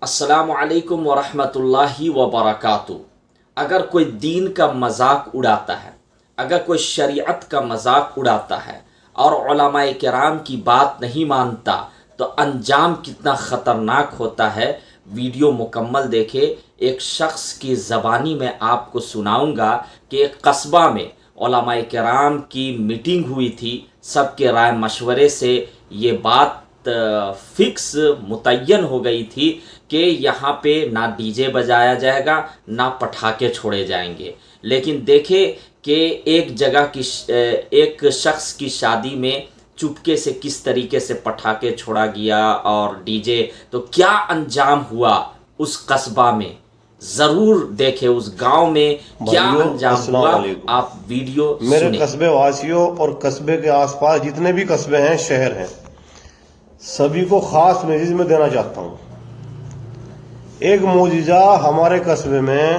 السلام علیکم ورحمۃ اللہ وبرکاتہ۔ اگر کوئی دین کا مذاق اڑاتا ہے، اگر کوئی شریعت کا مذاق اڑاتا ہے اور علماء کرام کی بات نہیں مانتا تو انجام کتنا خطرناک ہوتا ہے، ویڈیو مکمل دیکھے۔ ایک شخص کی زبانی میں آپ کو سناؤں گا کہ ایک قصبہ میں علماء کرام کی میٹنگ ہوئی تھی، سب کے رائے مشورے سے یہ بات فکس متعین ہو گئی تھی کہ یہاں پہ نہ ڈی جے بجایا جائے گا، نہ پٹاخے چھوڑے جائیں گے۔ لیکن دیکھیں کہ ایک شخص کی شادی میں چپکے سے کس طریقے سے پٹاخے چھوڑا گیا اور ڈی جے، تو کیا انجام ہوا اس قصبہ میں، ضرور دیکھیں اس گاؤں میں کیا انجام ہوا۔ آپ ویڈیو میرے سنیں۔ قصبے واسیوں اور قصبے کے آس پاس جتنے بھی قصبے ہیں، شہر ہیں، سبھی کو خاص میسج میں دینا چاہتا ہوں۔ ایک معجزہ ہمارے قصبے میں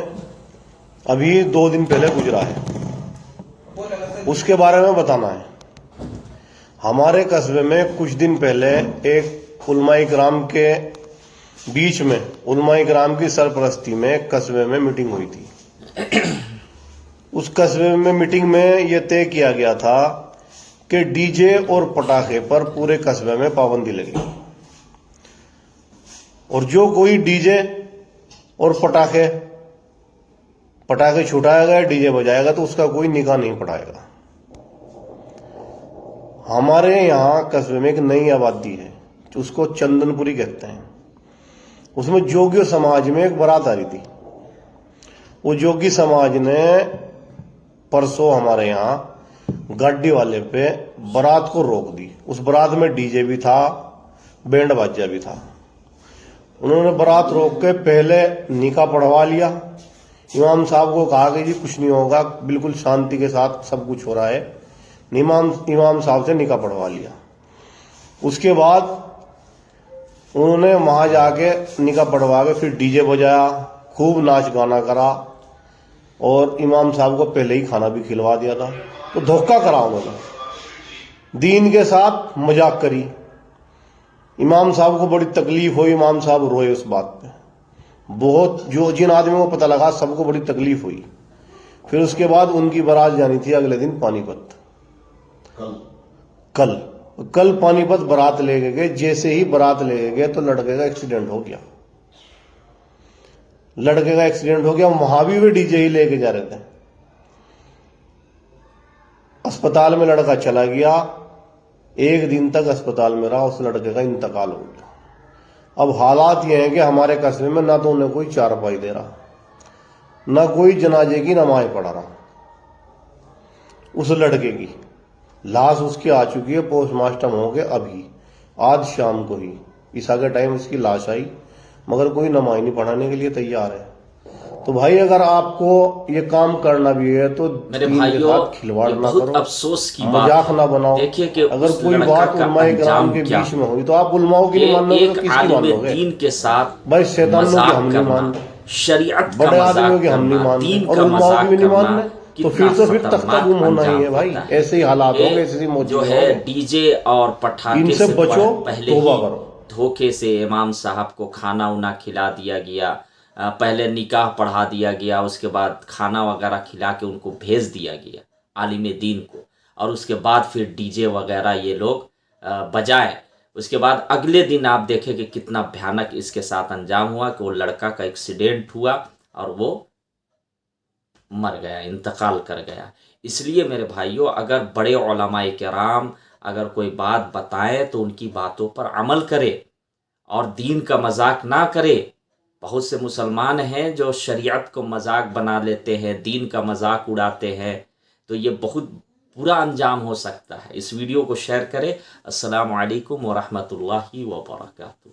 ابھی 2 دن پہلے گزرا ہے، اس کے بارے میں بتانا ہے۔ ہمارے قصبے میں کچھ دن پہلے ایک علماء کرام کے بیچ میں، علماء کرام کی سرپرستی میں قصبے میں میٹنگ ہوئی تھی۔ اس قصبے میں میٹنگ میں یہ طے کیا گیا تھا کہ ڈی جے اور پٹاخے پر پورے قصبے میں پابندی لگے گی، اور جو کوئی ڈی جے اور پٹاخے چھٹائے گا، ڈی جے بجائے گا، تو اس کا کوئی نکاح نہیں پڑھائے گا۔ ہمارے یہاں قصبے میں ایک نئی آبادی ہے، اس کو چندن پوری کہتے ہیں۔ اس میں جوگی سماج میں ایک بارات آ رہی تھی۔ وہ جوگی سماج نے پرسوں ہمارے یہاں گاڑی والے پہ بارات کو روک دی۔ اس بارات میں ڈی جے بھی تھا، بینڈ باجا بھی تھا۔ انہوں نے بارات روک کے پہلے نکاح پڑھوا لیا۔ امام صاحب کو کہا کہ جی کچھ نہیں ہوگا، بالکل شانتی کے ساتھ سب کچھ ہو رہا ہے۔ امام صاحب سے نکاح پڑھوا لیا۔ اس کے بعد انہوں نے وہاں جا کے نکاح پڑھوا کے پھر ڈی جے بجایا، خوب ناچ گانا کرا، اور امام صاحب کو پہلے ہی کھانا بھی کھلوا دیا تھا۔ تو دھوکہ کرا انہوں نے، دین کے ساتھ مذاق کری۔ امام صاحب کو بڑی تکلیف ہوئی، امام صاحب روئے اس بات پہ بہت۔ جن آدمیوں کو پتہ لگا سب کو بڑی تکلیف ہوئی۔ پھر اس کے بعد ان کی بارات جانی تھی اگلے دن پانی پت۔ کل پانی پت بارات لے کے گئے۔ جیسے ہی بارات لے کے گئے تو لڑکے کا ایکسیڈنٹ ہو گیا۔ وہاں بھی وہ ڈی جے ہی لے کے جا رہے تھے۔ اسپتال میں لڑکا چلا گیا، 1 دن تک اسپتال میں رہا، اس لڑکے کا انتقال ہو گیا۔ اب حالات یہ ہیں کہ ہمارے قصبے میں نہ تو انہیں کوئی چارپائی دے رہا، نہ کوئی جنازے کی نماز پڑھا رہا۔ اس لڑکے کی لاش اس کی آ چکی ہے، پوسٹ مارٹم ہو گیا ابھی، آج شام کو ہی عشاء کے ٹائم اس کی لاش آئی، مگر کوئی نماز نہیں پڑھانے کے لیے تیار ہے۔ تو بھائی اگر آپ کو یہ کام کرنا بھی ہے تو میرے دین کے ساتھ کھلواڑ نہ بہت کرو، افسوس کی بات مذاق نہ بناؤ۔ دیکھیے کہ اگر اس کوئی لڑکا بات کا علماء کرام انجام کے کیا بیچ میں ہوئی تو آپ علماء کی نہیں مانو گے تو ایک کس کی مان لو عالم گے؟ دین کے ساتھ بھائی شیطانوں کی مذاق ہم نہیں کرنا، مانتے، شریعت کا بڑے آدمیوں مذاق کی ہم نہیں کرنا، مانتے، دین اور کا علماء مذاق کی بھی نہیں کرنا، مانتے، تو پھر تختہ گم ہونا ہی ہے بھائی۔ ایسے ہی حالات ہوں گے، ایسے ہی جو موجود ہے ہوں گے۔ ڈی جے اور پٹاخے ان سے بچو، پہلے توبہ ہی کرو۔ دھوکے سے امام صاحب کو کھانا وانا کھلا دیا گیا، پہلے نکاح پڑھا دیا گیا، اس کے بعد کھانا وغیرہ کھلا کے ان کو بھیج دیا گیا عالم دین کو، اور اس کے بعد پھر ڈی جے وغیرہ یہ لوگ بجائے۔ اس کے بعد اگلے دن آپ دیکھیں کہ کتنا بھیانک اس کے ساتھ انجام ہوا کہ وہ لڑکا کا ایکسیڈنٹ ہوا اور وہ مر گیا، انتقال کر گیا۔ اس لیے میرے بھائیوں، اگر بڑے علماء کرام اگر کوئی بات بتائیں تو ان کی باتوں پر عمل کرے اور دین کا مذاق نہ کرے۔ بہت سے مسلمان ہیں جو شریعت کو مذاق بنا لیتے ہیں، دین کا مذاق اڑاتے ہیں، تو یہ بہت برا انجام ہو سکتا ہے۔ اس ویڈیو کو شیئر کریں۔ السلام علیکم ورحمۃ اللہ وبرکاتہ۔